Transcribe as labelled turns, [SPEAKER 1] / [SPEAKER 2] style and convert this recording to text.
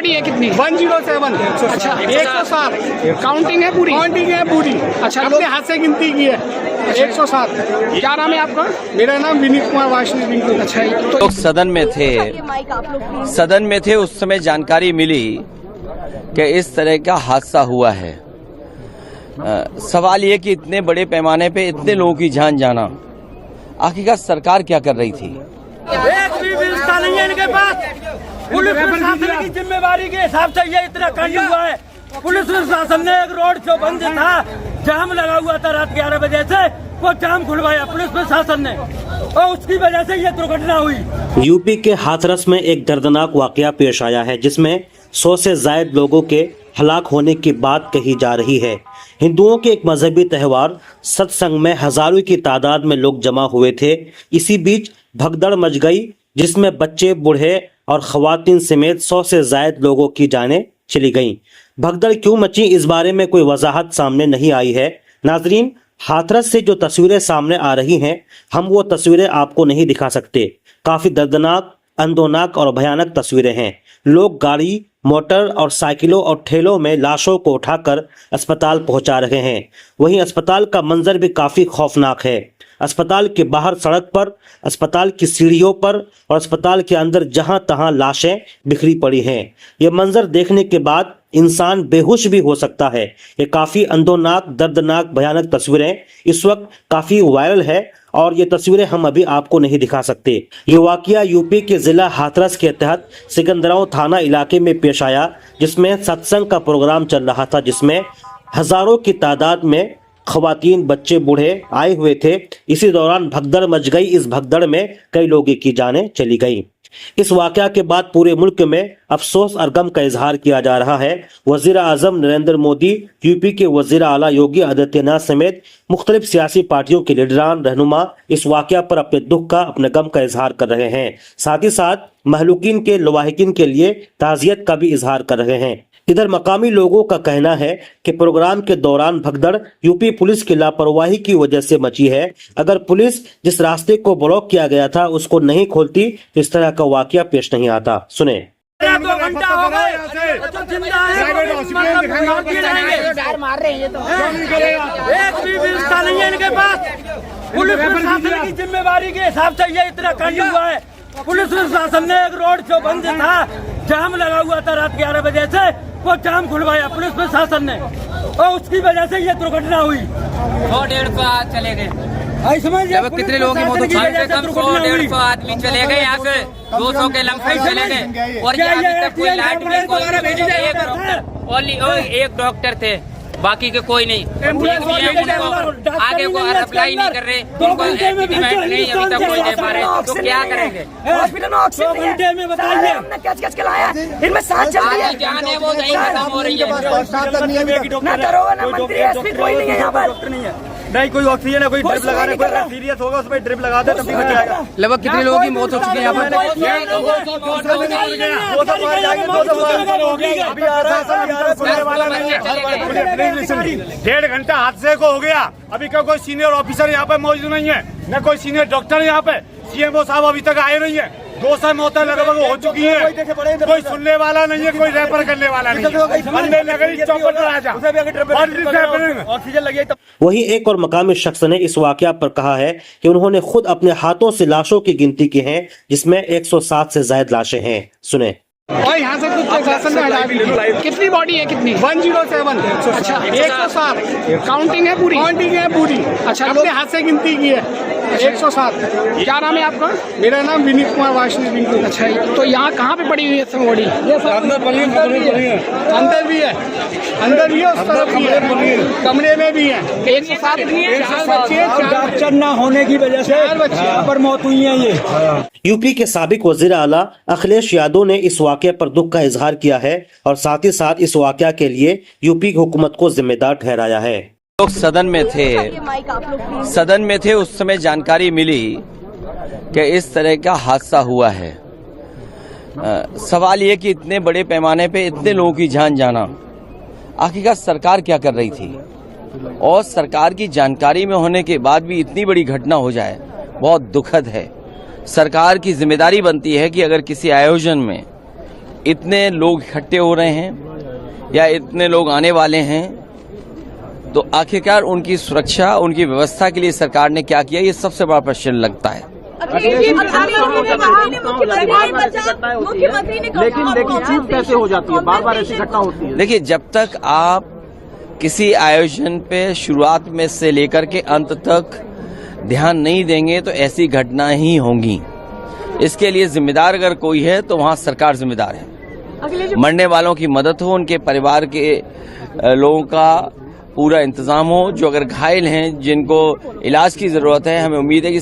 [SPEAKER 1] Body है कितनी?
[SPEAKER 2] 107।
[SPEAKER 1] अच्छा 107 काउंटिंग है पूरी?
[SPEAKER 2] काउंटिंग है पूरी।
[SPEAKER 1] अच्छा
[SPEAKER 2] अपने हाथ से गिनती की है 107।
[SPEAKER 1] क्या नाम है आपका?
[SPEAKER 2] मेरा नाम विनीत कुमार वाशनी।
[SPEAKER 1] अच्छा तो
[SPEAKER 3] लोग सदन में थे उस समय जानकारी मिली कि इस तरह का हादसा हुआ है। सवाल ये कि इतने बड़े पैमाने पे इतने लोगों की जान जाना, आखिरकार सरकार क्या कर रही थी?
[SPEAKER 4] एक भी व्यवस्था नहीं है इनके पास। पुलिस प्रशासन की जिम्मेवारी के हिसाब से ये इतना कांड हुआ है। पुलिस प्रशासन ने एक रोड शो बंद था, जाम लगा हुआ था रात 11 बजे से, वो जाम खुलवाया पुलिस प्रशासन ने और उसकी वजह से ये दुर्घटना हुई।
[SPEAKER 5] यूपी के हाथरस में एक दर्दनाक वाकया पेश आया है जिसमें 100 से ज्यादा लोगों के हलाक होने की बात कही जा रही है। हिंदुओं के एक मजहबी त्यौहार सत्संग में हजारों की तादाद में लोग जमा हुए थे। इसी बीच भगदड़ मच गई जिसमें बच्चे, बूढ़े और खवातीन समेत 100 से ज्यादा लोगों की जानें चली गईं। भगदड़ क्यों मची इस बारे में कोई वजाहत सामने नहीं आई है। नाजरीन, हाथरस से जो तस्वीरें सामने आ रही हैं हम वो तस्वीरें आपको नहीं दिखा सकते। काफी दर्दनाक, अंदोनाक और भयानक तस्वीरें हैं। लोग गाड़ी, मोटर और साइकिलों और ठेलों में लाशों को उठाकर अस्पताल पहुंचा रहे हैं। वहीं अस्पताल का मंजर भी काफी खौफनाक है। अस्पताल के बाहर सड़क पर, अस्पताल की सीढ़ियों पर और अस्पताल के अंदर जहां तहां लाशें बिखरी पड़ी हैं। यह मंजर देखने के बाद इंसान बेहोश भी हो सकता है। ये काफी अंदोनाक, दर्दनाक, भयानक तस्वीरें इस वक्त काफी वायरल है और ये तस्वीरें हम अभी आपको नहीं दिखा सकते। ये वाकया यूपी के जिला हाथरस के तहत सिकंदराव थाना इलाके में पेश आया, जिसमें सत्संग का प्रोग्राम चल रहा था, जिसमें हजारों की तादाद में खवातीन, बच्चे, बूढ़े आए हुए थे। इसी दौरान भगदड़ मच गई। इस भगदड़ में कई लोगों की जानें चली गई। इस वाकया के बाद पूरे मुल्क में अफसोस और गम का इजहार किया जा रहा है। वजीर आजम नरेंद्र मोदी, यूपी के वजीर आला योगी आदित्यनाथ समेत मुख्तलिफ सियासी पार्टियों के लीडरान, रहनुमा इस वाकया पर अपने दुख का, अपने गम का इजहार कर रहे हैं। साथ ही साथ महलूकीन के, लवाहिकीन के लिए ताज़ियत का भी इजहार कर रहे हैं। इधर मकामी लोगों का कहना है कि प्रोग्राम के दौरान भगदड़ यूपी पुलिस की लापरवाही की वजह से मची है। अगर पुलिस जिस रास्ते को ब्लॉक किया गया था उसको नहीं खोलती तो इस तरह का वाकया पेश नहीं आता। सुने।
[SPEAKER 4] 2 घंटा हो गए तो जिंदा है,
[SPEAKER 1] मार रहे हैं ये तो।
[SPEAKER 4] एक भी व्यवस्था नहीं है इनके पास। पुलिस प्रशासन की जिम्मेवारी के हिसाब से ये इतना कांड हुआ है। पुलिस प्रशासन ने एक रोड शो बंद था, जाम लगा हुआ था रात 11 बजे से, वो जाम खुलवाया पुलिस प्रशासन ने और उसकी वजह से ये दुर्घटना हुई।
[SPEAKER 6] 100-150 चले गए।
[SPEAKER 3] कितने लोगों की मौत हुई?
[SPEAKER 6] 100-150 आदमी चले गए, यहाँ से 200 के लमसम चले गए। और ये अभी तक कोई लाइट नहीं, एक डॉक्टर थे, बाकी के कोई नहीं। आगे को अप्लाई नहीं कर रहे, उनको एडमिट नहीं अभी तक कोई दे पा रहे, तो क्या करेंगे?
[SPEAKER 4] हॉस्पिटल में ऑक्सीजन में बताइए हमने कैच लाया, इनमें सांस चल रही है,
[SPEAKER 6] जान है वो नहीं खत्म हो रही है।
[SPEAKER 4] ना दरोगा ना मंत्री, एसपी कोई नहीं है यहाँ पर।
[SPEAKER 2] नहीं कोई ऑक्सीजन है, कोई ड्रिप लगा रहे, कोई सीरियस होगा उसमें ड्रिप लगा दे तब भी बच जाएगा।
[SPEAKER 3] लगभग कितने लोगों की मौत हो चुकी है यहाँ पर?
[SPEAKER 2] 1.5 घंटा हादसे को हो गया। अभी कोई सीनियर ऑफिसर यहाँ पे मौजूद नहीं है, न कोई सीनियर डॉक्टर यहाँ पे। सीएमओ साहब अभी तक आए नहीं है। 200 मौतें लगभग हो चुकी है, कोई सुनने वाला नहीं है, कोई रेफर करने वाला नहीं है।
[SPEAKER 5] वहीं एक और मकामी शख्स ने इस वाकया पर कहा है कि उन्होंने खुद अपने हाथों से लाशों की गिनती की है, जिसमें 107 से ज्यादा लाशें हैं। सुने।
[SPEAKER 1] और यहाँ से कुछ प्रशासन ने हटा दी। कितनी बॉडी है कितनी?
[SPEAKER 2] 107।
[SPEAKER 1] अच्छा 107 काउंटिंग है पूरी?
[SPEAKER 2] काउंटिंग है पूरी।
[SPEAKER 1] अच्छा
[SPEAKER 2] अपने हाथ से गिनती की है 107।
[SPEAKER 1] क्या नाम है आपका?
[SPEAKER 2] मेरा नाम विनीत कुमार वाशनी।
[SPEAKER 1] अच्छा तो यहाँ कहाँ पे पड़ी हुई है बॉडी?
[SPEAKER 2] अंदर भी है, अंदर भी है, उस तरफ भी है, कमरे में भी है।
[SPEAKER 1] 107
[SPEAKER 4] डॉक्टर न होने की वजह से यहाँ पर मौत हुई है। ये
[SPEAKER 5] यूपी के साबिक वजीर आला अखिलेश यादव ने इस वाकये पर दुख का इजहार किया है और साथ ही साथ इस वाकया के लिए यूपी की हुकूमत को जिम्मेदार ठहराया है।
[SPEAKER 3] लोग सदन में थे उस समय जानकारी मिली कि इस तरह का हादसा हुआ है। सवाल ये कि इतने बड़े पैमाने पे इतने लोगों की जान जाना, आखिरकार सरकार क्या कर रही थी? और सरकार की जानकारी में होने के बाद भी इतनी बड़ी घटना हो जाए, बहुत दुखद है। सरकार की जिम्मेदारी बनती है कि अगर किसी आयोजन में इतने लोग इकट्ठे हो रहे हैं या इतने लोग आने वाले हैं, तो आखिरकार उनकी सुरक्षा, उनकी व्यवस्था के लिए सरकार ने क्या किया, ये सबसे बड़ा प्रश्न लगता है।
[SPEAKER 1] लेकिन चूक कैसे हो जाती है, बार बार ऐसी घटना होती है।
[SPEAKER 3] देखिए, जब तक आप किसी आयोजन पे शुरुआत में से लेकर के अंत तक ध्यान नहीं देंगे तो ऐसी घटना ही होंगी। इसके लिए जिम्मेदार अगर कोई है तो वहाँ सरकार जिम्मेदार है। मरने वालों की मदद हो, उनके परिवार के लोगों का पूरा इंतजाम हो, जो अगर घायल हैं, जिनको इलाज की जरूरत है, हमें उम्मीद है कि